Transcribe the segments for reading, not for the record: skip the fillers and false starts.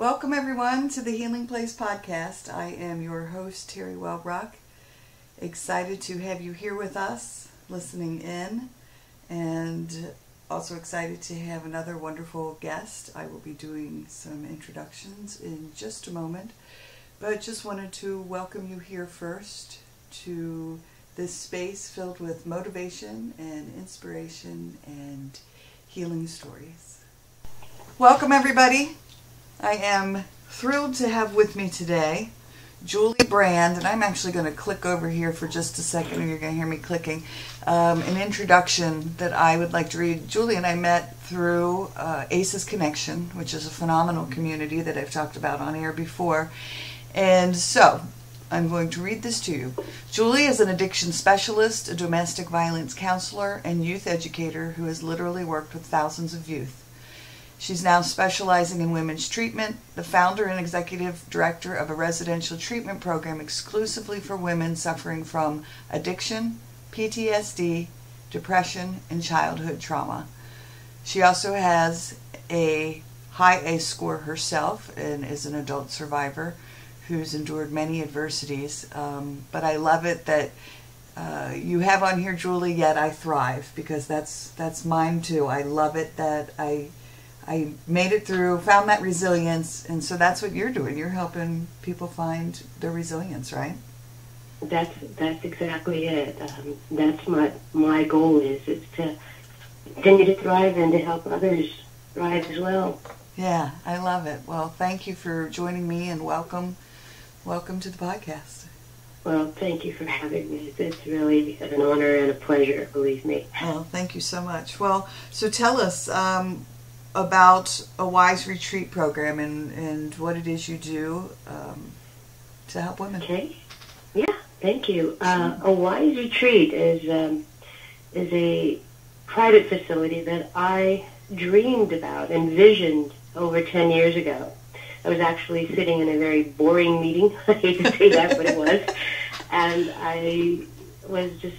Welcome everyone to the Healing Place podcast. I am your host, Teri Wellbrock. Excited to have you here with us, listening in, and also excited to have another wonderful guest. I will be doing some introductions in just a moment, but just wanted to welcome you here first to this space filled with motivation and inspiration and healing stories. Welcome everybody. I am thrilled to have with me today Julie Brand, and I'm actually going to click over here for just a second, and you're going to hear me clicking. An introduction that I would like to read. Julie and I met through ACEs Connection, which is a phenomenal community that I've talked about on air before. And so, I'm going to read this to you. Julie is an addiction specialist, a domestic violence counselor, and youth educator who has literally worked with thousands of youth. She's now specializing in women's treatment, the founder and executive director of a residential treatment program exclusively for women suffering from addiction, PTSD, depression, and childhood trauma. She also has a high ACE score herself and is an adult survivor who's endured many adversities. But I love it that you have on here, Julie, Yet I Thrive, because that's mine too. I love it that I made it through, found that resilience, and so that's what you're doing. You're helping people find their resilience, right? That's exactly it. That's my goal is to continue to thrive and to help others thrive as well. Yeah, I love it. Well, thank you for joining me, and welcome to the podcast. Well, thank you for having me. It's really an honor and a pleasure, believe me. Well, thank you so much. Well, so tell us about a WISE retreat program and what it is you do to help women. Okay. Yeah, thank you. A WISE retreat is a private facility that I dreamed about, envisioned over 10 years ago. I was actually sitting in a very boring meeting. I hate to say that, but it was. And I was just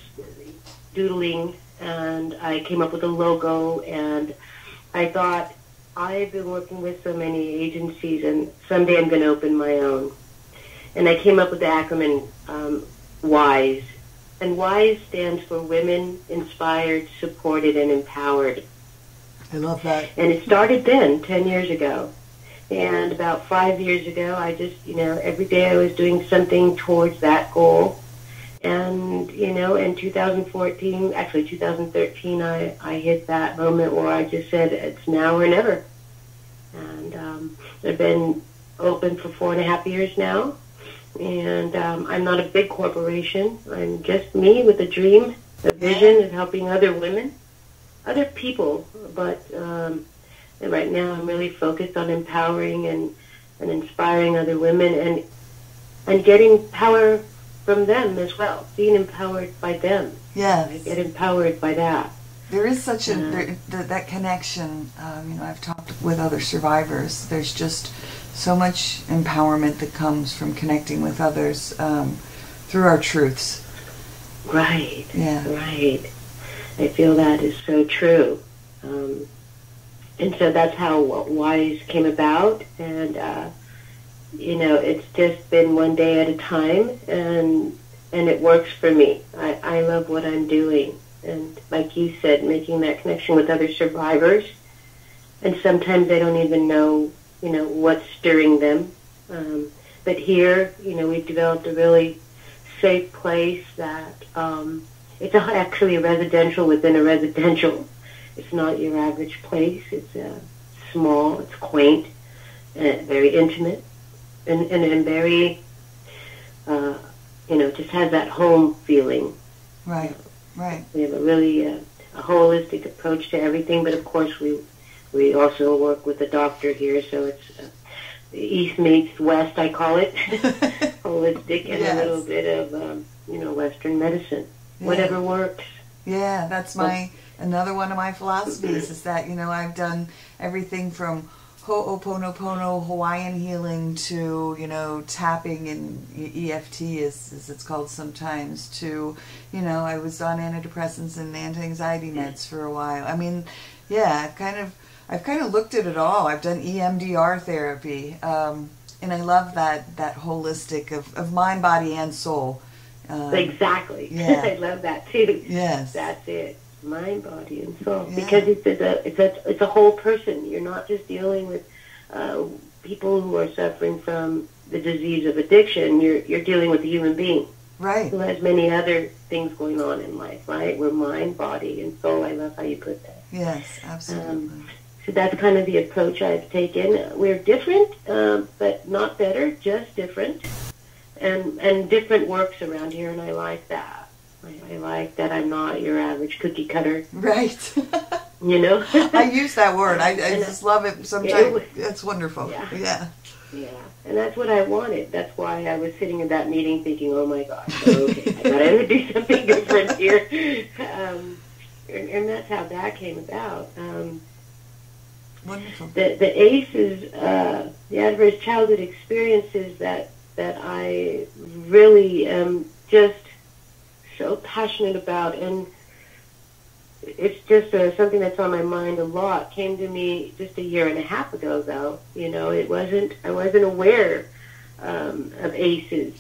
doodling, and I came up with a logo, and I thought, I've been working with so many agencies, and someday I'm going to open my own. And I came up with the acronym WISE. And WISE stands for Women Inspired, Supported, and Empowered. I love that. And it started then, 10 years ago. And about 5 years ago, I just, every day I was doing something towards that goal. And, in 2014, actually 2013, I hit that moment where I just said, it's now or never. And I've been open for 4.5 years now. And I'm not a big corporation. I'm just me with a dream, a vision of helping other women, other people. But right now I'm really focused on empowering and inspiring other women and getting power from them as well, being empowered by them. Yes. I get empowered by that. There is such that connection. I've talked with other survivors. There's just so much empowerment that comes from connecting with others through our truths. Right. Yeah. Right. I feel that is so true. And so that's how WISE came about. And it's just been one day at a time, and it works for me. I love what I'm doing. And like you said, making that connection with other survivors. And sometimes they don't even know, what's stirring them. But here, we've developed a really safe place that it's actually a residential within a residential. It's not your average place. It's small, it's quaint, and very intimate. And very, just has that home feeling. Right, right. We have a really a holistic approach to everything, but of course we also work with a doctor here, so it's East meets West, I call it, holistic, and a little bit of, Western medicine, whatever works. Yeah, that's another one of my philosophies is that, I've done everything from Ho'oponopono, Hawaiian healing, to, tapping and EFT as it's called sometimes, to, I was on antidepressants and anti-anxiety meds for a while. I mean, yeah, I've kind of looked at it all. I've done EMDR therapy, and I love that holistic of mind, body, and soul. Exactly. Yeah. I love that too. Yes. That's it. Mind, body, and soul. Yeah. Because it's a whole person. You're not just dealing with people who are suffering from the disease of addiction. You're dealing with a human being. Right. Who has many other things going on in life, right? We're mind, body, and soul. I love how you put that. Yes, absolutely. So that's kind of the approach I've taken. We're different, but not better, just different. And different works around here, and I like that. I like that I'm not your average cookie cutter. Right. You know? I use that word. I just love it. Sometimes it's wonderful. Yeah. Yeah, and that's what I wanted. That's why I was sitting in that meeting thinking, oh my gosh, okay, I gotta do something different here. And that's how that came about. Wonderful. The ACEs, the adverse childhood experiences that I really am just so passionate about, and it's just something that's on my mind a lot. Came to me just a year and a half ago, though. You know, I wasn't aware of ACEs.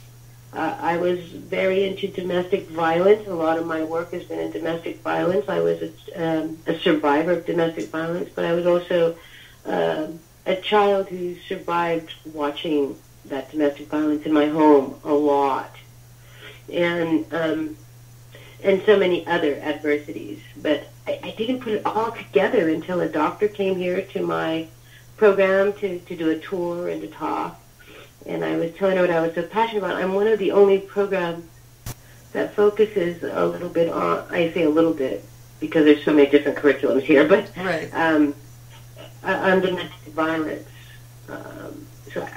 I was very into domestic violence. A lot of my work has been in domestic violence. I was a survivor of domestic violence, but I was also a child who survived watching that domestic violence in my home a lot, and so many other adversities. But I didn't put it all together until a doctor came here to my program to do a tour and to talk. And I was telling her what I was so passionate about. I'm one of the only programs that focuses a little bit on, I say a little bit because there's so many different curriculums here, but right. On domestic violence. So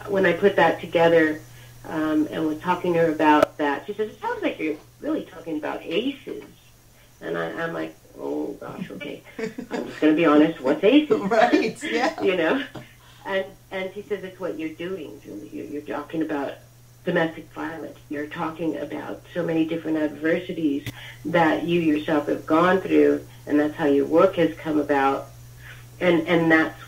when I put that together and was talking to her about that, she says, it sounds like you're really talking about ACEs. And I'm like, oh gosh, okay. I'm just going to be honest, what's ACEs? Right, yeah. You know? And she says, it's what you're doing, Julie. You're talking about domestic violence. You're talking about so many different adversities that you yourself have gone through, and that's how your work has come about. And that's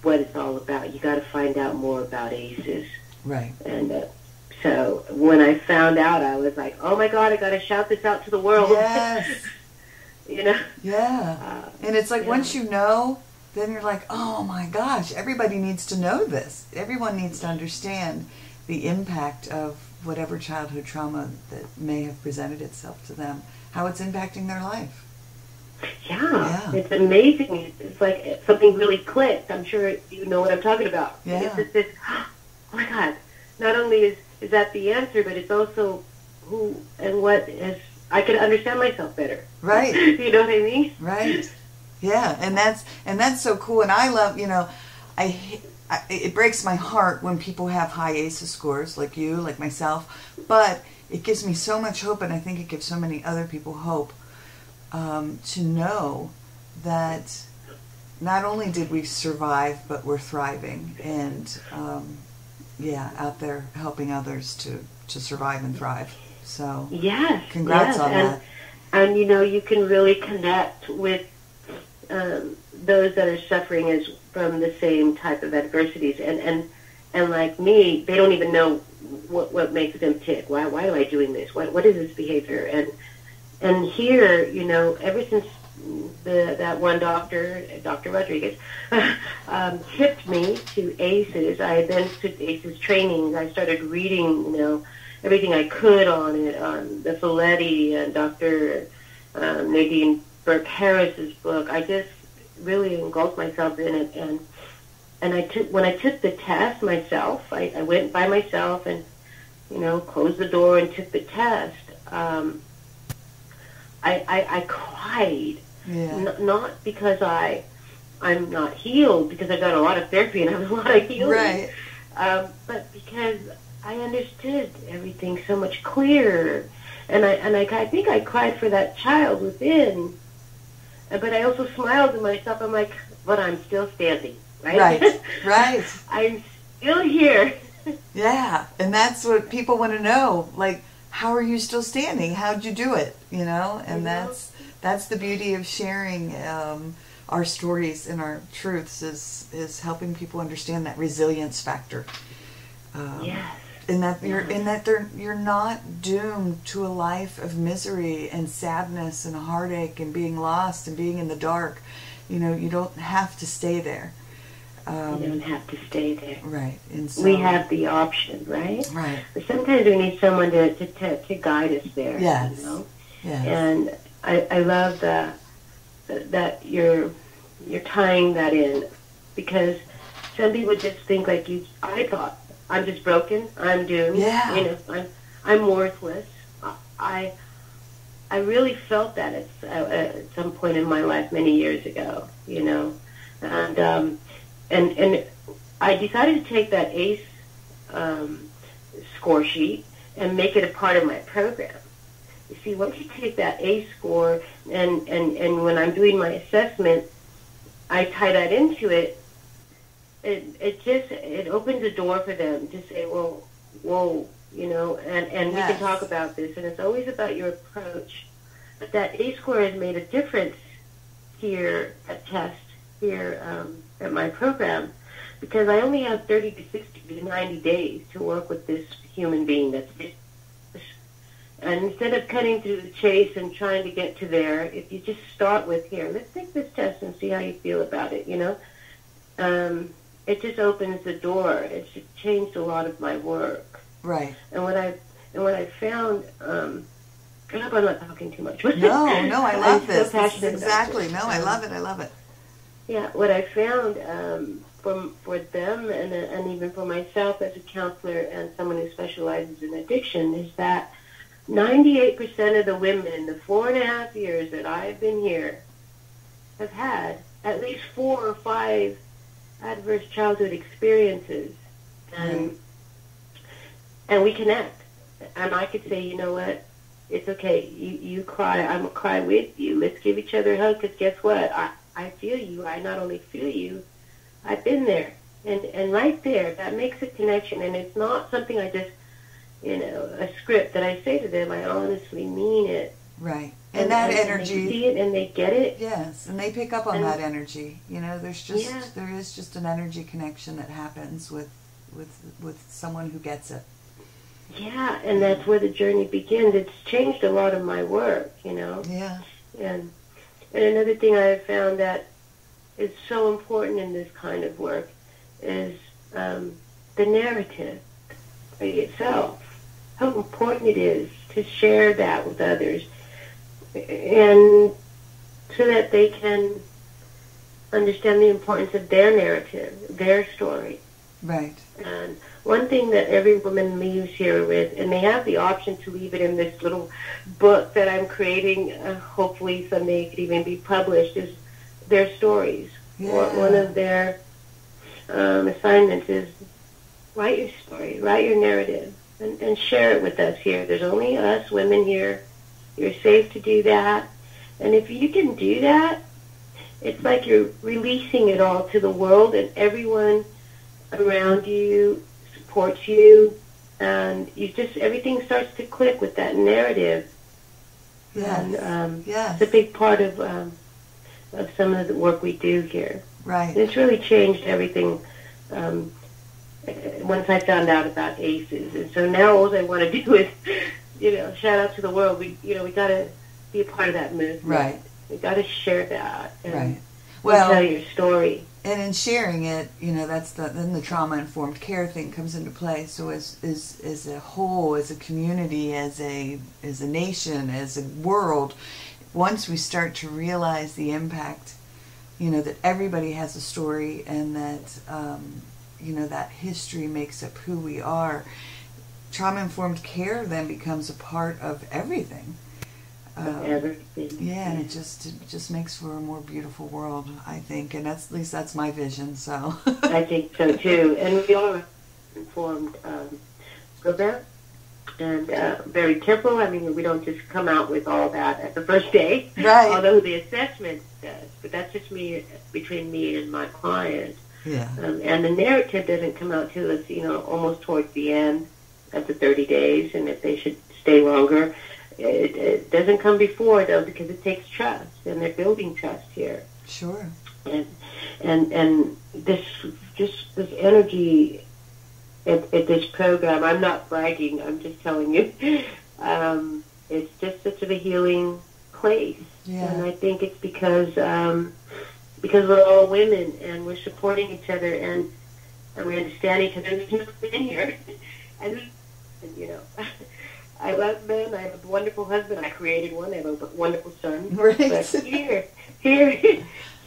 what it's all about. You got to find out more about ACEs. Right. And so when I found out, I was like, oh my God, I got to shout this out to the world. Yes. You know? Yeah. And it's like once you know, then you're like, oh my gosh, everybody needs to know this. Everyone needs to understand the impact of whatever childhood trauma that may have presented itself to them, how it's impacting their life. Yeah. It's amazing. It's like something really clicked. I'm sure you know what I'm talking about. Yeah. It's just this, oh my God, not only is that the answer, but it's also who and what is, I could understand myself better. Right. You know what I mean? Right. Yeah, and that's so cool. And I love, it breaks my heart when people have high ACEs scores, like you, like myself. But it gives me so much hope, and I think it gives so many other people hope to know that not only did we survive, but we're thriving, and out there helping others to survive and thrive. So yes, congrats on that. And you can really connect with those that are suffering from the same type of adversities, and like me, they don't even know what makes them tick. Why am I doing this? What is this behavior? And here, ever since that one doctor, Dr. Rodriguez, tipped me to ACEs, I then took ACEs training. I started reading, everything I could on it, on the Folletti and Dr. Nadine Burke-Harris's book. I just really engulfed myself in it, and when I took the test myself, I went by myself and closed the door and took the test. I cried, not because I'm not healed, because I've done a lot of therapy and I have a lot of healing, right? But because I understood everything so much clearer, and I think I cried for that child within. But I also smiled to myself. I'm like, but I'm still standing, right? Right, right. I'm still here. Yeah, and that's what people want to know. Like, how are you still standing? How'd you do it? And that's the beauty of sharing our stories and our truths is helping people understand that resilience factor. Yes. In that you're not doomed to a life of misery and sadness and heartache and being lost and being in the dark. You don't have to stay there. You don't have to stay there. Right. And so, we have the option, right? Right. But sometimes we need someone to guide us there. Yes. You know? Yes. And I love that you're tying that in, because some people just think like you. I thought I'm just broken. I'm doomed. Yeah. I'm worthless. I really felt that at some point in my life many years ago. And I decided to take that ACE score sheet and make it a part of my program. You see, once you take that ACE score and when I'm doing my assessment, I tie that into it. It opens a door for them to say, whoa, and we can talk about this, and it's always about your approach. But that ACE score has made a difference here at my program, because I only have 30 to 60 to 90 days to work with this human being that's it. And instead of cutting through the chase and trying to get to there, if you just start with, here, let's take this test and see how you feel about it, it just opens the door. It's just changed a lot of my work. Right. And what I found, I hope I'm not talking too much. No, I love this. So passionate exactly. about No, I love it. Yeah, what I found for them and even for myself as a counselor and someone who specializes in addiction is that 98% of the women in the 4.5 years that I've been here have had at least 4 or 5 adverse childhood experiences, and we connect. And I could say, you know what, it's okay. You cry, I'm gonna cry with you. Let's give each other a hug, because guess what? I feel you. I not only feel you, I've been there, and right there, that makes a connection. And it's not something I just, a script that I say to them. I honestly mean it. Right. And that energy. And they see it and they get it. Yes, and they pick up on that energy. There is just an energy connection that happens with someone who gets it. Yeah, and that's where the journey begins. It's changed a lot of my work, Yeah. And another thing I have found that is so important in this kind of work is the narrative itself. How important it is to share that with others, and so that they can understand the importance of their narrative, their story. Right. And one thing that every woman leaves here with, and they have the option to leave it in this little book that I'm creating, hopefully someday it could even be published, is their stories. Yeah. One of their assignments is write your story, write your narrative, and share it with us here. There's only us women here. You're safe to do that. And if you can do that, it's like you're releasing it all to the world, and everyone around you supports you, and everything starts to click with that narrative. Yes. And yes. it's a big part of some of the work we do here. Right. And it's really changed everything once I found out about ACEs. And so now all I want to do is, shout out to the world. We got to be a part of that movement. Right. We got to share that. And right. Well, tell your story. And in sharing it, that's then the trauma-informed care thing comes into play. So as a whole, as a community, as a nation, as a world, once we start to realize the impact, that everybody has a story, and that that history makes up who we are, trauma-informed care then becomes a part of everything. Everything. Yeah, and it just makes for a more beautiful world, I think, and at least that's my vision. So I think so too. And we are informed program, and very careful. I mean, we don't just come out with all that at the first day, right? Although the assessment does, but that's just between me and my client. Yeah. And the narrative doesn't come out till it's almost towards the end of the 30 days, and if they should stay longer. It doesn't come before, though, because it takes trust, and they're building trust here. Sure. And this energy at this program, I'm not bragging, I'm just telling you, it's just such a healing place. Yeah. And I think it's because we're all women and we're supporting each other and we understand each other. There's no men here. and you know, I love men. I have a wonderful husband. I created one. I have a wonderful son. Right. But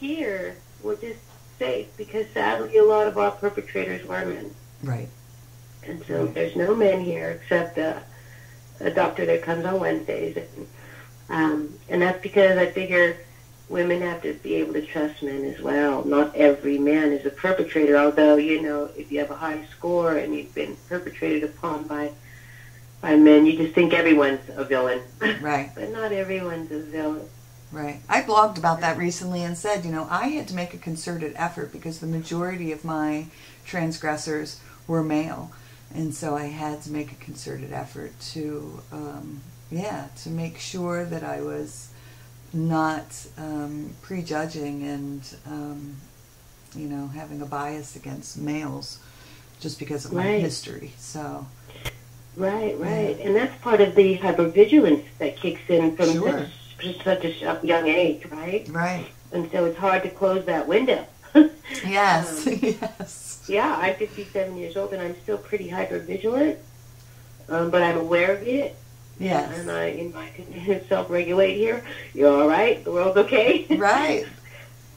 here, we're just safe because sadly a lot of our perpetrators were men. Right. And so there's no men here except a doctor that comes on Wednesdays. And that's because I figure women have to be able to trust men as well. Not every man is a perpetrator, although, you know, if you have a high score and you've been perpetrated upon by men, you just think everyone's a villain. Right. But not everyone's a villain. Right. I blogged about that recently and said, you know, I had to make a concerted effort because the majority of my transgressors were male. And so I had to make a concerted effort to, to make sure that I was not prejudging and, having a bias against males just because of my history. So. Right. And that's part of the hypervigilance that kicks in from such a young age, right? Right. And so it's hard to close that window. Yes, yes. Yeah, I'm 57 years old and I'm still pretty hypervigilant, but I'm aware of it. Yes. And I can self-regulate here. You're all right? The world's okay? Right.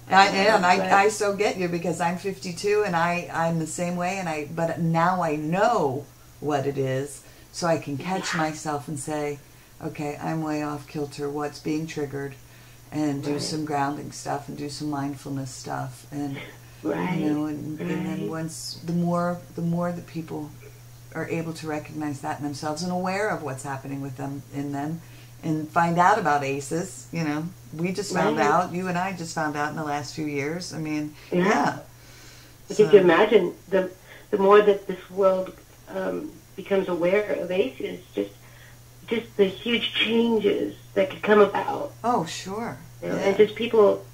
I so get you because I'm 52 and I'm the same way, but now I know what it is, so I can catch myself and say, okay, I'm way off kilter, what's being triggered, and do some grounding stuff and do some mindfulness stuff, and and then once the more that people are able to recognize that in themselves and aware of what's happening with them in them, and find out about ACEs, we just found out, you and I just found out in the last few years. I mean, yeah. Could you imagine the more that this world becomes aware of ACEs, just the huge changes that could come about. Oh, sure. And just people,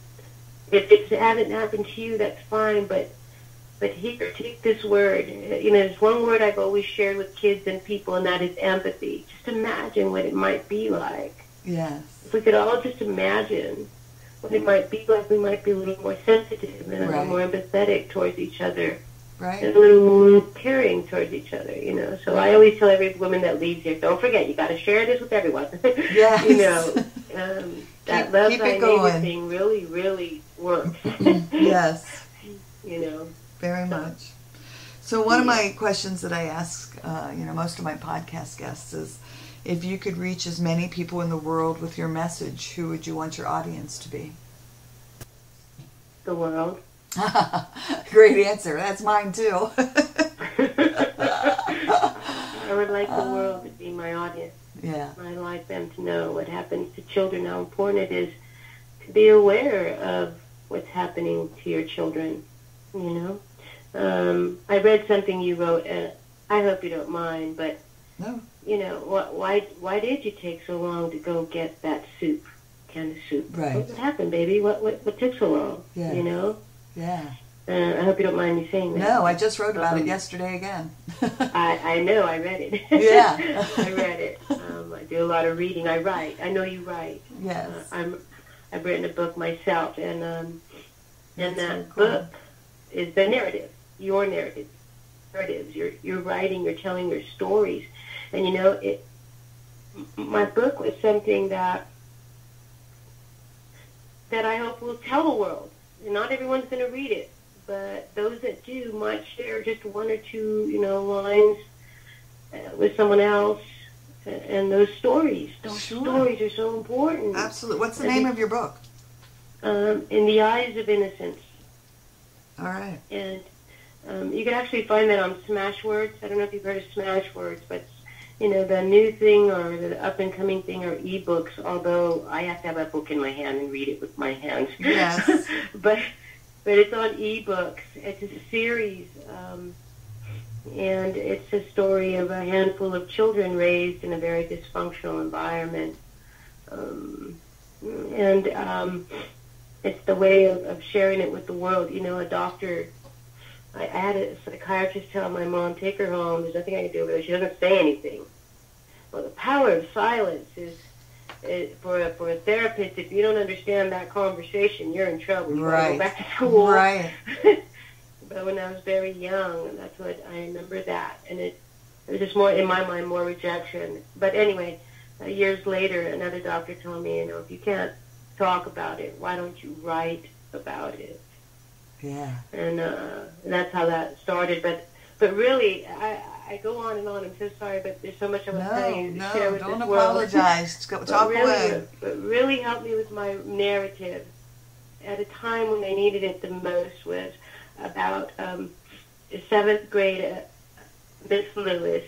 if it hasn't happened to you, that's fine, but here, take this word. There's one word I've always shared with kids and people, and that is empathy. Just imagine what it might be like. Yes. If we could all just imagine what it might be like, we might be a little more sensitive and a little more empathetic towards each other. Right. And a little more caring towards each other, So I always tell every woman that leaves here, don't forget, you got to share this with everyone. Yes. That love keep thy it neighbor going. Thing really, really works. Yes. Very much. So one of my questions that I ask, most of my podcast guests is, if you could reach as many people in the world with your message, who would you want your audience to be? The world. Great answer. That's mine too. I would like the world to be my audience. Yeah. I'd like them to know what happens to children, how important it is to be aware of what's happening to your children, I read something you wrote, I hope you don't mind, but, no. Why did you take so long to go get that can of soup? Right. What happened, baby? What took so long? Yeah. Yeah. I hope you don't mind me saying that. No, I just wrote about it yesterday again. I know, I read it. Yeah. I read it. I do a lot of reading. I write. I know you write. Yes. I've written a book myself, and that book is the narrative, your narratives. You're writing, you're telling your stories. And my book was something that I hope will tell the world. Not everyone's going to read it, but those that do might share just one or two, lines with someone else. And those stories stories are so important. Absolutely. What's the name of your book? In the Eyes of Innocence. All right. And you can actually find that on Smashwords. I don't know if you've heard of Smashwords, but the new thing or the up-and-coming thing are ebooks, although I have to have a book in my hand and read it with my hands. Yes. but it's on ebooks. It's a series, and it's a story of a handful of children raised in a very it's the way of sharing it with the world. You know, a doctor, I had a psychiatrist tell my mom, take her home. There's nothing I can do with her. She doesn't say anything. Well, the power of silence is for a therapist. If you don't understand that conversation, you're in trouble. You gotta go back to school. Right. But when I was very young, that's what I remember that, and it was just more in my mind, more rejection. But anyway, years later, another doctor told me, you know, if you can't talk about it, why don't you write about it? Yeah. And that's how that started. But really, I go on and on. I'm so sorry, but there's so much I want to tell you. No, share with don't this world. apologize. Talk away. What really helped me with my narrative at a time when I needed it the most was about the 7th grade. Miss Lewis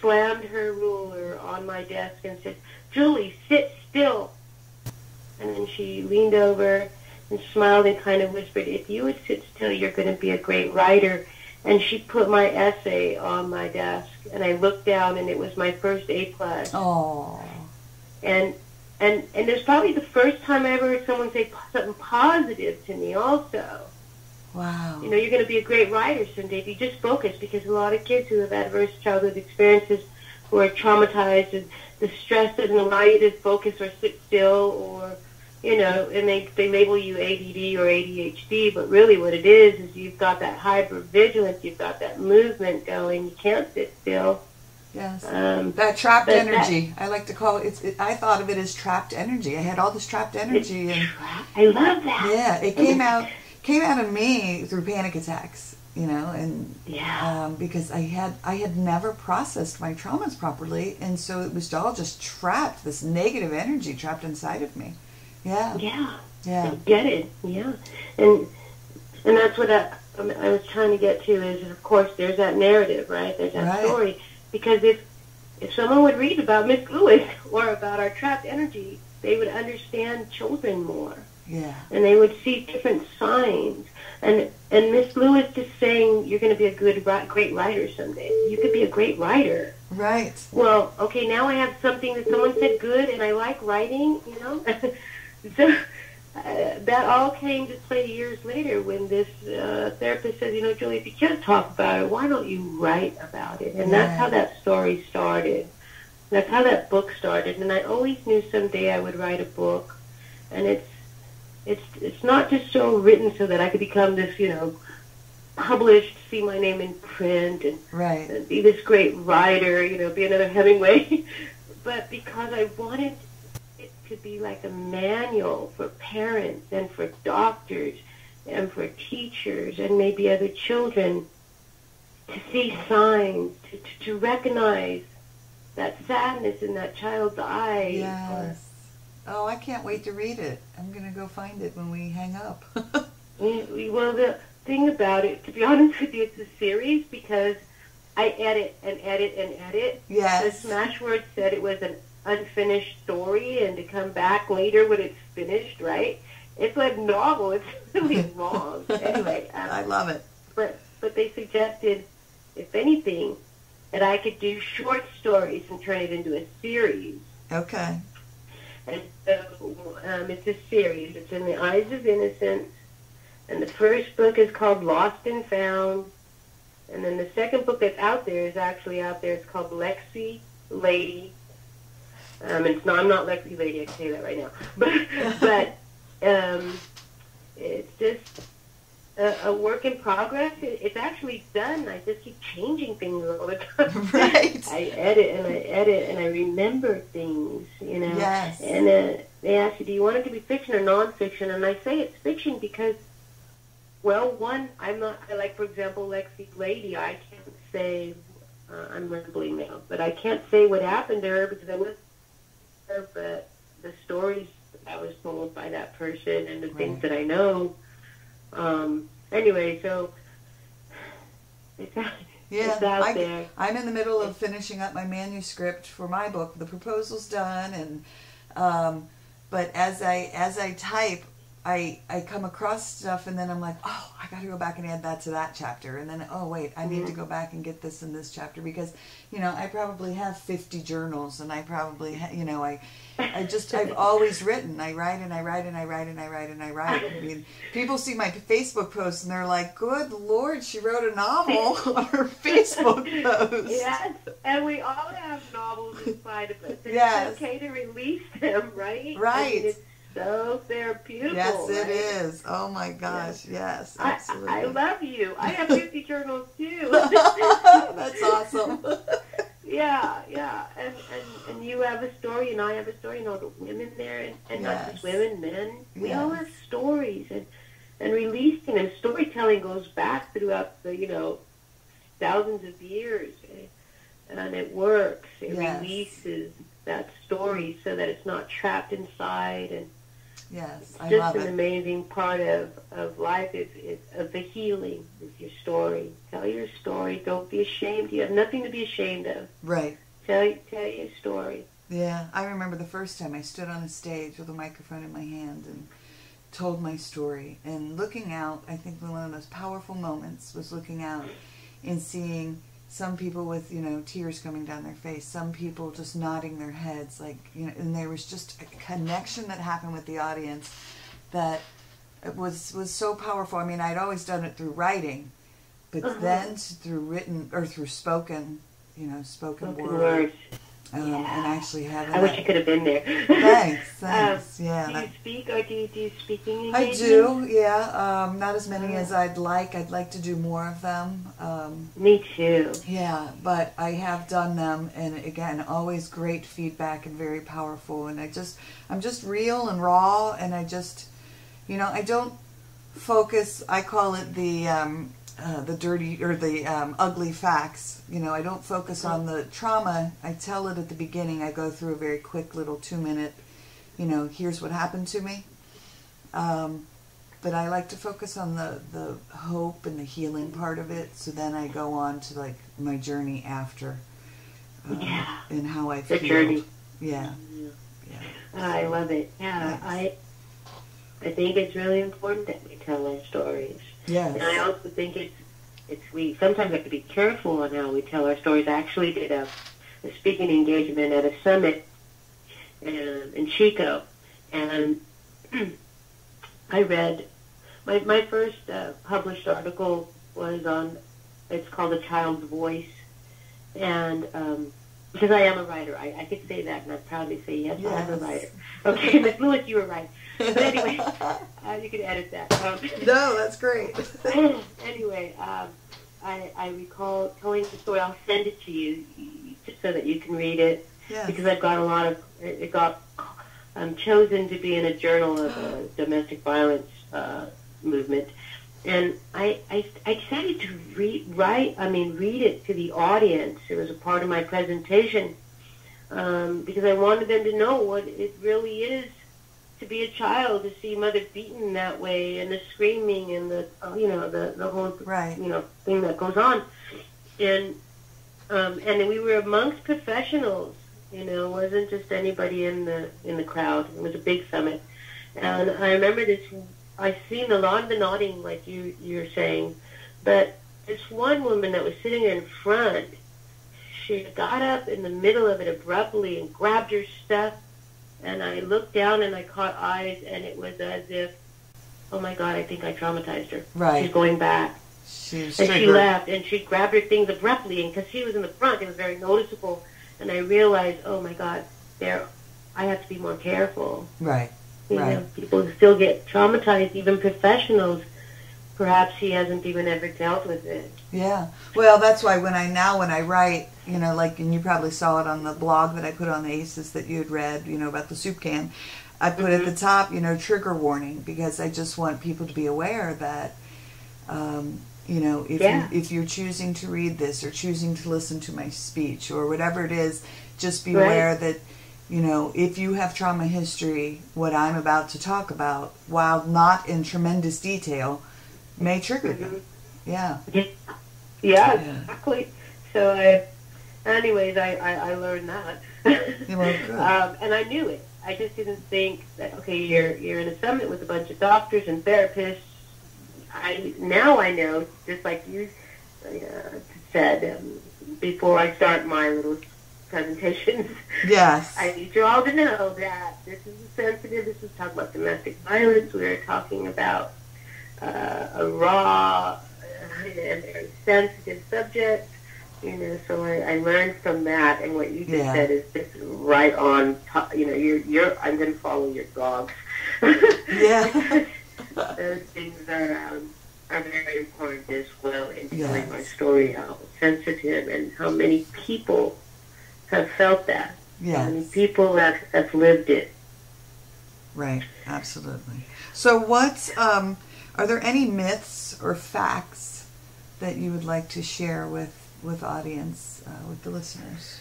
slammed her ruler on my desk and said, "Julie, sit still." And then she leaned over and smiled and kind of whispered, "If you would sit still, you're going to be a great writer." And she put my essay on my desk, and I looked down, and it was my first A+. Oh. And it was probably the first time I ever heard someone say something positive to me also. Wow. You know, you're going to be a great writer someday if you just focus, because a lot of kids who have adverse childhood experiences, who are traumatized, and the stress doesn't allow you to focus or sit still, or, you know, and they label you ADD or ADHD, but really what it is you've got that hypervigilance, you've got that movement going, you can't sit still. Yes. That trapped energy. I like to call it, I thought of it as trapped energy. I had all this trapped energy. And I love that. Yeah, it came out of me through panic attacks, you know, and because I had never processed my traumas properly, and so it was all just trapped, this negative energy trapped inside of me. Yeah. I get it. Yeah. And that's what I was trying to get to is, of course, there's that narrative, right? There's that story. Because if someone would read about Miss Lewis or about our trapped energy, they would understand children more. Yeah. And they would see different signs. And Miss Lewis just saying, you're going to be a great writer someday. You could be a great writer. Right. Well, okay, now I have something that someone said good, and I like writing, you know. So that all came to play years later when this therapist said, you know, Julie, if you can't talk about it, why don't you write about it? And that's how that story started. That's how that book started. And I always knew someday I would write a book. And it's not just so written so that I could become this, you know, published, see my name in print, and be this great writer, you know, be another Hemingway, but because I wanted it to be like a manual for parents and for doctors and for teachers and maybe other children to see signs, to recognize that sadness in that child's eyes. Yes. Oh, I can't wait to read it. I'm going to go find it when we hang up. Well, the thing about it, to be honest with you, it's a series because I edit and edit and edit. Yes. The Smashwords said it was an unfinished story, and to come back later when it's finished, right? It's like a novel. It's really long. Anyway. I love it. But they suggested, if anything, that I could do short stories and turn it into a series. Okay. And so it's a series. It's In the Eyes of Innocence. And the first book is called Lost and Found. And then the second book that's out there is actually out there. It's called Lexi Lady. I'm not Lexi Lady, I can say that right now. But it's just a work in progress. It's actually done. I just keep changing things all the time. Right. I edit and I remember things, you know. Yes. And they ask you, do you want it to be fiction or nonfiction? And I say it's fiction because, well, one, for example, Lexi Lady, I can't say, I'm rambling now, but I can't say what happened to her because I wasn't there, but the stories that was told by that person and the things that I know. Anyway, so it's out there. I'm in the middle of finishing up my manuscript for my book. The proposal's done, and but as I type, I come across stuff and then I'm like, oh, I got to go back and add that to that chapter. And then, oh, wait, I need to go back and get this in this chapter because, you know, I probably have 50 journals and I probably, you know, I've always written. I write and I write and I write and I write and I write. I mean, people see my Facebook posts and they're like, good Lord, she wrote a novel on her Facebook post. Yes, and we all have novels inside of us. Yes. It's okay to release them, right? Right. I mean, it's so therapeutic. Yes, it right? is. Oh my gosh, yes, absolutely. I love you. I have 50 journals too. That's awesome. Yeah, and you have a story, and I have a story, and all the women there, and not just women, men. We all have stories, and releasing them. Storytelling goes back throughout the, you know, thousands of years, and it works. It releases that story so that it's not trapped inside, and yes, I just love an it. amazing part of life is of the healing is your story. Tell your story. Don't be ashamed. You have nothing to be ashamed of. Right. Tell your story. Yeah, I remember the first time I stood on a stage with a microphone in my hand and told my story. And looking out, I think one of the most powerful moments was looking out and seeing some people with, you know, tears coming down their face, some people just nodding their heads, like, you know, and there was just a connection that happened with the audience that it was so powerful. I mean, I'd always done it through writing, but then through written or through spoken, you know, spoken word. And actually having I wish I could have been there. Thanks. Yeah. Do you speak, or do you speaking I engagements? do, yeah. Not as many as I'd like. I'd like to do more of them. Me too. Yeah, but I have done them, and again, always great feedback and very powerful. And I'm just real and raw, and I just, you know, I don't focus. I call it the dirty or the ugly facts. You know, I don't focus on the trauma. I tell it at the beginning. I go through a very quick little 2-minute, you know, here's what happened to me. But I like to focus on the hope and the healing part of it. So then I go on to like my journey after and how I feel. The journey. Yeah. I love it. Yeah, Nice. I think it's really important that we tell our stories. Yes. And I also think we sometimes have to be careful on how we tell our stories. I actually did a speaking engagement at a summit in Chico, and I read my first published article was on. It's called A Child's Voice, and because I am a writer, I could say that, and I proudly say yes. I am a writer. Okay, Miss Lewis, you were right. But anyway, you can edit that. No, that's great. Anyway, I recall telling the story. I'll send it to you just so that you can read it. Yes. Because I've got a lot of it. Got chosen to be in a journal of a domestic violence movement, and I decided to read it to the audience. It was a part of my presentation because I wanted them to know what it really is to be a child, to see mother beaten that way, and the screaming and the whole thing that goes on, and we were amongst professionals. You know, it wasn't just anybody in the crowd. It was a big summit, and I remember this. I seen a lot of the nodding, like you're saying, but this one woman that was sitting there in front, she got up in the middle of it abruptly and grabbed her stuff. And I looked down and I caught eyes, and it was as if, oh my God, I think I traumatized her. Right. She's going back. She left, and she grabbed her things abruptly, and because she was in the front, it was very noticeable. And I realized, oh my God, I have to be more careful. Right. You know, people still get traumatized, even professionals. Perhaps she hasn't even ever dealt with it. Yeah. Well, that's why when I write, you know, like, and you probably saw it on the blog that I put on the ACES that you had read, you know, about the soup can, I put at the top, you know, trigger warning, because I just want people to be aware that, you know, if you're choosing to read this or choosing to listen to my speech or whatever it is, just be aware that, you know, if you have trauma history, what I'm about to talk about, while not in tremendous detail, may trigger you. Yeah. Yeah, exactly. So, I learned that. Well, good. And I knew it. I just didn't think that, okay, you're in a summit with a bunch of doctors and therapists. Now I know, just like you said, before I start my little presentations, Yes. I need you all to know that this is sensitive. This is talking about domestic violence. We're talking about a raw and very sensitive subject. So I learned from that, and what you just said is just right on top. I'm going to follow your dogs. Yeah. Those things are very important as well in telling my story, how sensitive and how many people have felt that. Yes. How many people have lived it. Right, absolutely. So are there any myths or facts that you would like to share with audience, with the listeners?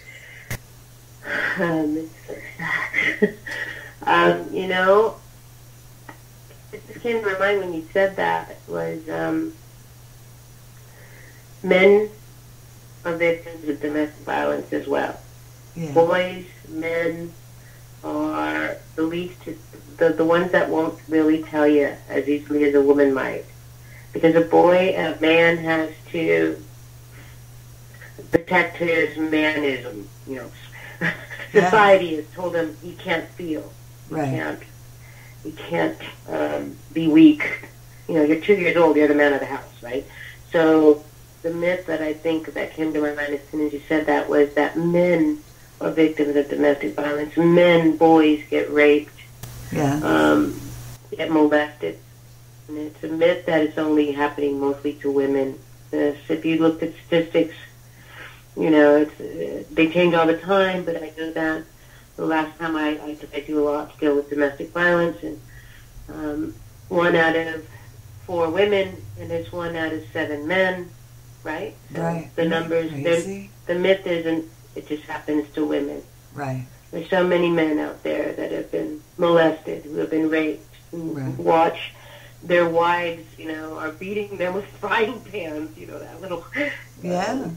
It just came to my mind when you said that was men are victims of domestic violence as well. Yeah. Boys, men are the least, the ones that won't really tell you as easily as a woman might. Because a man has to protect his manism, Society has told him he can't feel. Right. He can't be weak. You're 2 years old, you're the man of the house, right? So the myth that I think that came to my mind as soon as you said that was that men are victims of domestic violence. Boys get raped, get molested. And it's a myth that it's only happening mostly to women. If you looked at statistics, they change all the time, but I know that the last time I do a lot still with domestic violence, and 1 out of 4 women, and it's 1 out of 7 men, right? So right. The numbers, the myth isn't it just happens to women. Right. There's so many men out there that have been molested, who have been raped, who watch their wives, are beating them with frying pans, that little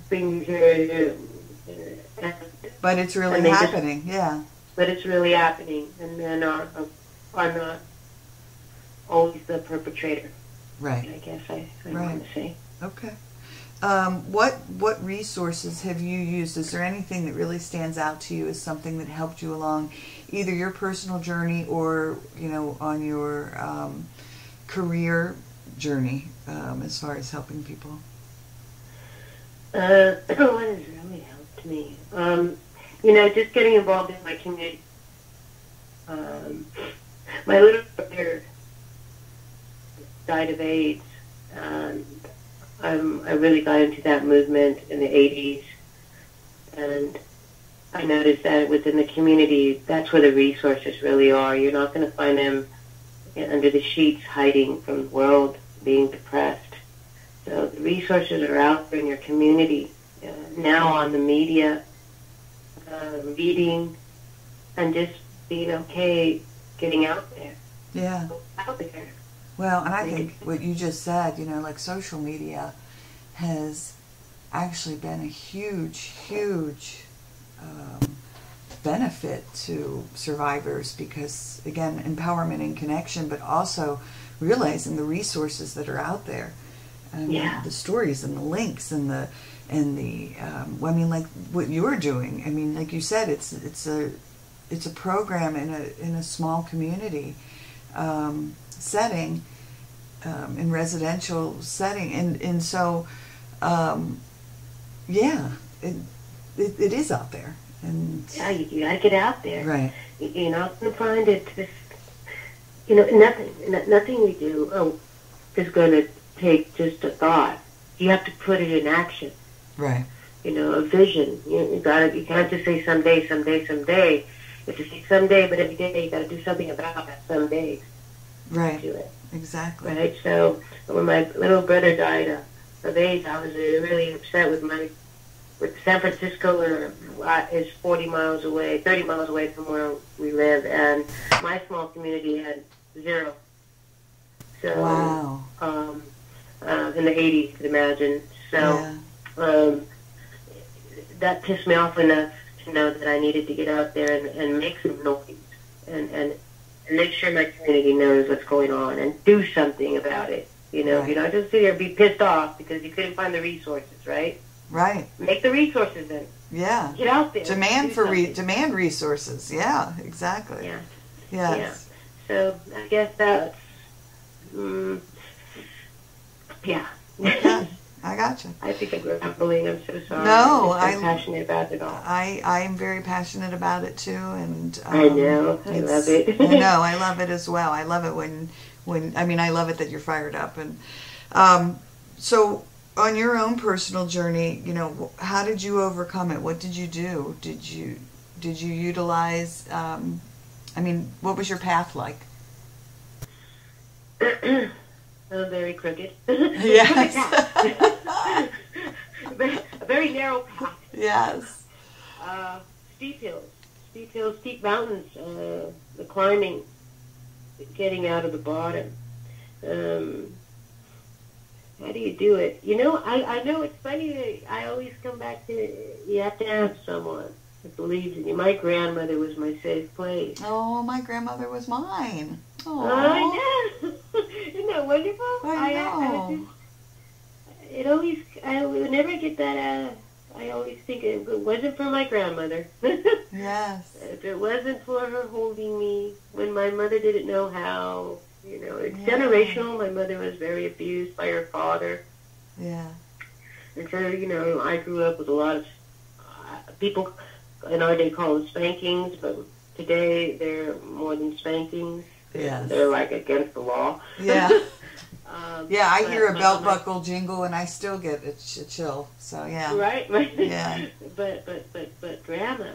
thing. But it's really happening, But it's really happening, and men are not always the perpetrator. Right. I guess I want to say. Okay. What resources have you used? Is there anything that really stands out to you as something that helped you along either your personal journey or, on your career journey as far as helping people? What has really helped me? Just getting involved in my community. My little brother died of AIDS, and I really got into that movement in the 80s, and I noticed that within the community, that's where the resources really are. You're not going to find them under the sheets hiding from the world, being depressed. So the resources are out there in your community, now on the media, reading, and just being okay getting out there. Yeah. Out there. Well, and I think what you just said, like social media has actually been a huge benefit to survivors because, again, empowerment and connection, but also realizing the resources that are out there. The stories and the links and the like what you're doing. Like you said, it's a program in a small community setting, in residential setting, and so it is out there. And you gotta get out there. Right. You're not gonna find it. Nothing we do is gonna take just a thought. You have to put it in action. Right. A vision. You can't just say someday. You have to say someday, but every day you gotta do something about that someday. Right. Do it. Exactly. Right. So when my little brother died of AIDS, I was really upset with San Francisco is 30 miles away from where we live, and my small community had 0. So, wow. In the 80s, you could imagine. So, that pissed me off enough to know that I needed to get out there and make some noise and make sure my community knows what's going on and do something about it. You know, you're not just sit here and be pissed off because you couldn't find the resources, right? Right. Make the resources then. Yeah. Get out there. Demand resources. Yeah, exactly. Yeah. Yes. Yeah. So I guess that's, yeah. Yeah. I gotcha. I think I'm rambling. I'm so sorry. No, I'm passionate about it all. I am very passionate about it too, and I know. I love it. I know. I love it as well. I love it when I love it that you're fired up, and so on your own personal journey, you know, how did you overcome it? What did you do? Did you utilize? What was your path like? Very crooked. Yes. A very narrow path. Yes. Steep hills, steep mountains, the climbing, getting out of the bottom. How do you do it? You know, I know it's funny that I always come back to, you have to have someone that believes in you. My grandmother was my safe place. Oh, my grandmother was mine. Oh, I know. Isn't that wonderful? I know. I would never get that. I always think if it wasn't for my grandmother. Yes. If it wasn't for her holding me when my mother didn't know how, you know, it's generational. My mother was very abused by her father. Yeah. And so, you know, I grew up with a lot of people in our day call them spankings, but today they're more than spankings. Yes. They're like against the law. Yeah. I hear a belt buckle jingle and I still get a chill. So yeah. Right. Yeah. But grandma,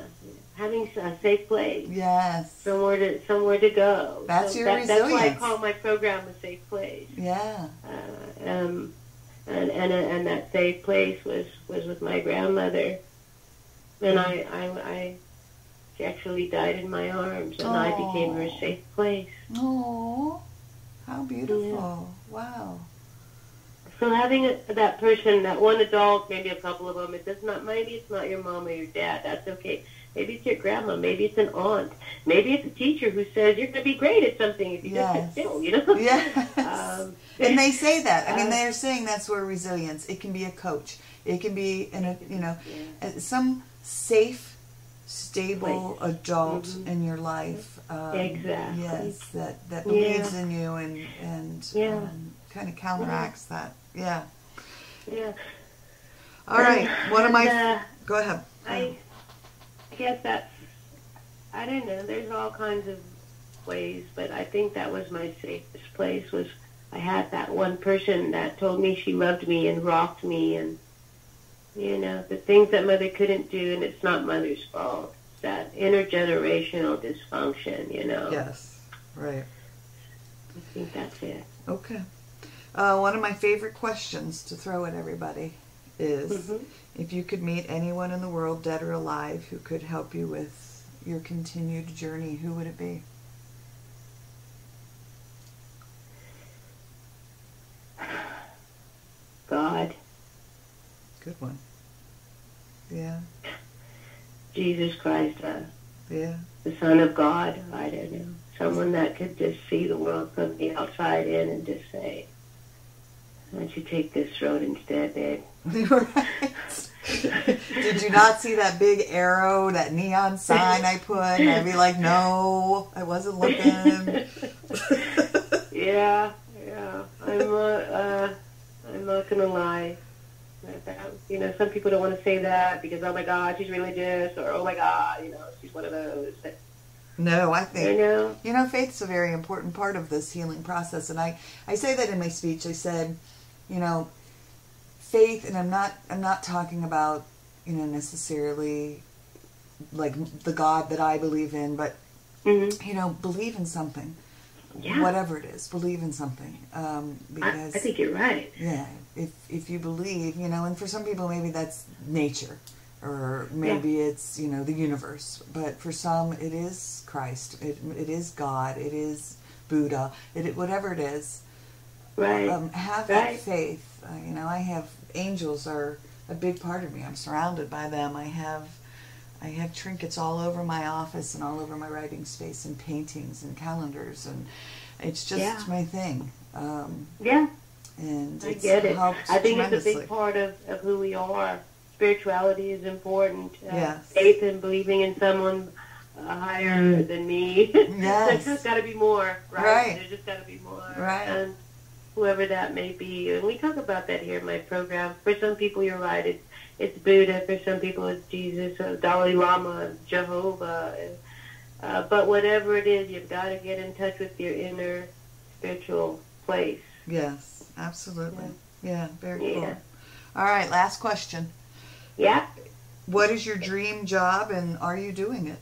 having a safe place. Yes. Somewhere to go. That's your resilience. That's why I call my program a safe place. Yeah. And that safe place was with my grandmother, and she actually died in my arms, and I became her safe place. Oh, how beautiful! Yeah. Wow. So having that person, that one adult, maybe a couple of them, maybe it's not your mom or your dad. That's okay. Maybe it's your grandma. Maybe it's an aunt. Maybe it's a teacher who says you're going to be great at something if you just sit still. You know. Yes. And they say that. I mean, they're saying that's where resilience. It can be a coach. It can be some safe, stable adult in your life. Exactly. Yes, that believes in you and kind of counteracts that. Yeah. Yeah. All right. One of my. Go ahead. I guess that's, I don't know, there's all kinds of ways, but I think that was my safest place. Was I had that one person that told me she loved me and rocked me, and, you know, the things that mother couldn't do, and it's not mother's fault. It's that intergenerational dysfunction, you know. Yes, right. I think that's it. Okay. One of my favorite questions to throw at everybody is, if you could meet anyone in the world, dead or alive, who could help you with your continued journey, who would it be? God. Good one. Yeah. Jesus Christ. Yeah. The Son of God. I don't know. Someone that could just see the world from the outside in and just say, why don't you take this road instead, babe? Right. Did you not see that big arrow, that neon sign I put? And I'd be like, no, I wasn't looking. Yeah. I'm not gonna lie. You know, some people don't want to say that because, oh my God, she's religious, or oh my God, you know, she's one of those. No, I think, you know, faith's a very important part of this healing process. And I say that in my speech. I said, you know, faith, and I'm not talking about, you know, necessarily like the God that I believe in, but, you know, believe in something. Yeah. Whatever it is, believe in something. Because I think you're right. Yeah. If you believe, you know, and for some people maybe that's nature, or maybe it's, you know, the universe. But for some it is Christ. It is God. It is Buddha. Whatever it is. Right. Have that faith. You know, I have angels are a big part of me. I'm surrounded by them. I have I have trinkets all over my office and all over my writing space and paintings and calendars, and it's just my thing. Yeah. And I get it. I think it's a big tremendously. part of who we are. Spirituality is important. Yes. Faith and believing in someone higher than me. Yes. There's just got to be more, right? There's just got to be more. Right. And whoever that may be. And we talk about that here in my program. For some people, you're right. It's Buddha. For some people, it's Jesus, Dalai Lama, Jehovah. But whatever it is, you've got to get in touch with your inner spiritual place. Yes, absolutely. Yeah, very cool. Yeah. All right, last question. Yeah. What is your dream job, and are you doing it?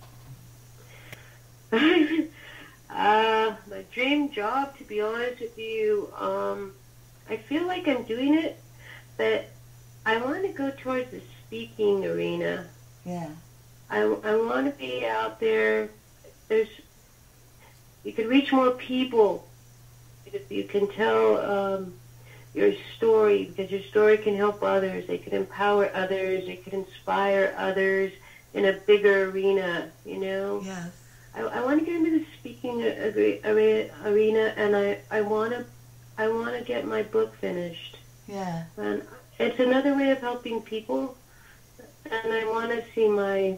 My dream job, to be honest with you, I feel like I'm doing it, but I want to go towards the speaking arena. Yeah. I want to be out there. You can reach more people. You can tell your story, because your story can help others. They can empower others. They can inspire others in a bigger arena, you know? Yes. I want to get into the speaking arena, and I want to get my book finished. Yeah. And it's another way of helping people, and I want to see my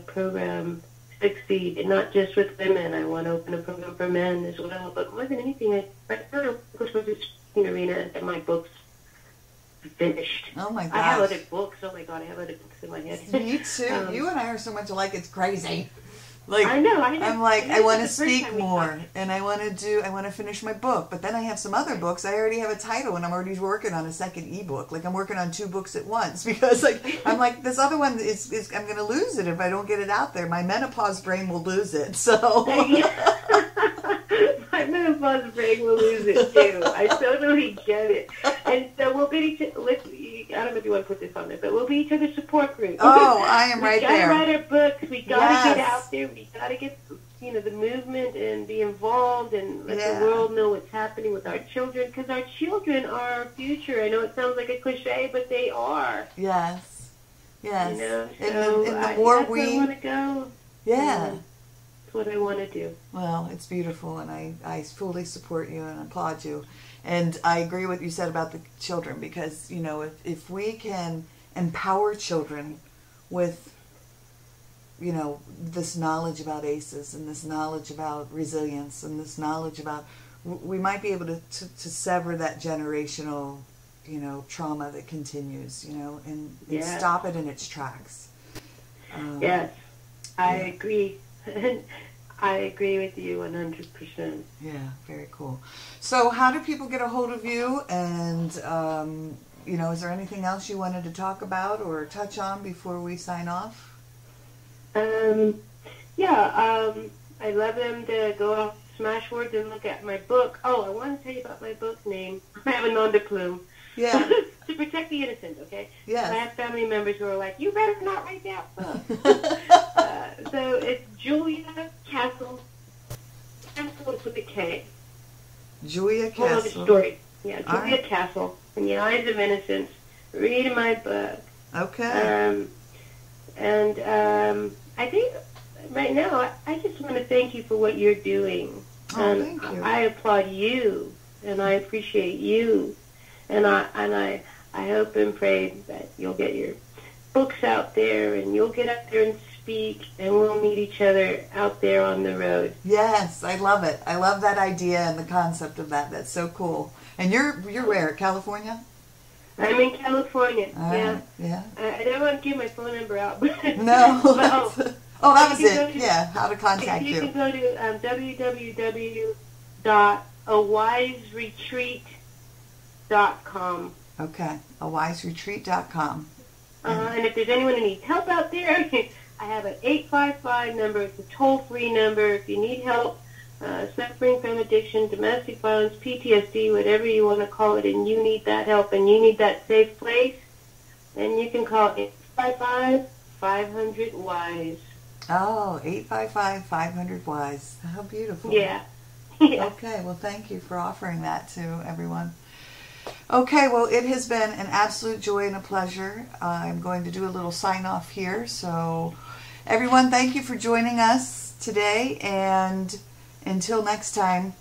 program succeed, and not just with women. I want to open a program for men as well. But more than anything, I go towards the speaking arena and get my books finished. Oh my gosh. I have other books. Oh my God, I have other books in my head. Me too. You and I are so much alike. It's crazy. Like I know. I'm like, I want to speak more, and I want to finish my book. But then I have some other books. I already have a title, and I'm already working on a second ebook. Like I'm working on 2 books at once because I'm like this other one is I'm going to lose it if I don't get it out there. My menopause brain will lose it. So my menopause brain will lose it too. I totally get it. And so we'll be I don't know if you want to put this on there, but we'll be each other's support group. Oh, I am right there. We gotta write our books. We gotta get out there. We gotta get the movement and be involved and let the world know what's happening with our children, because our children are our future. I know it sounds like a cliche, but they are. Yes. Yes. You know, so and the more that's where I want to go. Yeah. That's what I want to do. Well, it's beautiful, and I fully support you and applaud you. And I agree with what you said about the children, because, if we can empower children with, this knowledge about ACEs and this knowledge about resilience and this knowledge about, we might be able to sever that generational, trauma that continues, and stop it in its tracks. Yes, I agree. I agree with you 100%. Yeah, very cool. So how do people get a hold of you? And, is there anything else you wanted to talk about or touch on before we sign off? I love them to go off Smashwords and look at my book. Oh, I want to tell you about my book name. I have a nom de plume. Yeah. To protect the innocent, okay? Yes. I have family members who are like, you better not write that book. So it's Julia Castle. Castle is with a K. Julia Castle. Hold on, the story. Yeah, Julia right. Castle. In the Eyes of Innocence. Read my book. Okay. I think right now I just want to thank you for what you're doing. Thank you. I applaud you, and I appreciate you, and I hope and pray that you'll get your books out there, and you'll get out there and speak, and we'll meet each other out there on the road. Yes, I love it. I love that idea and the concept of that. That's so cool. And you're where? California? I'm in California. Yeah. Yeah. I don't want to give my phone number out. No. That was it. How to contact you. You can go to www.awiseretreat.com. Okay, awiseretreat.com. And if there's anyone who needs help out there, I have an 855 number. It's a toll-free number. If you need help suffering from addiction, domestic violence, PTSD, whatever you want to call it, and you need that help and you need that safe place, then you can call 855-500-WISE. Oh, 855-500-WISE. How beautiful. Yeah. Okay, well, thank you for offering that to everyone. Okay, well, it has been an absolute joy and a pleasure. I'm going to do a little sign off here. So, everyone, thank you for joining us today. And until next time,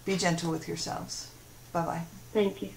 be gentle with yourselves. Bye-bye. Thank you.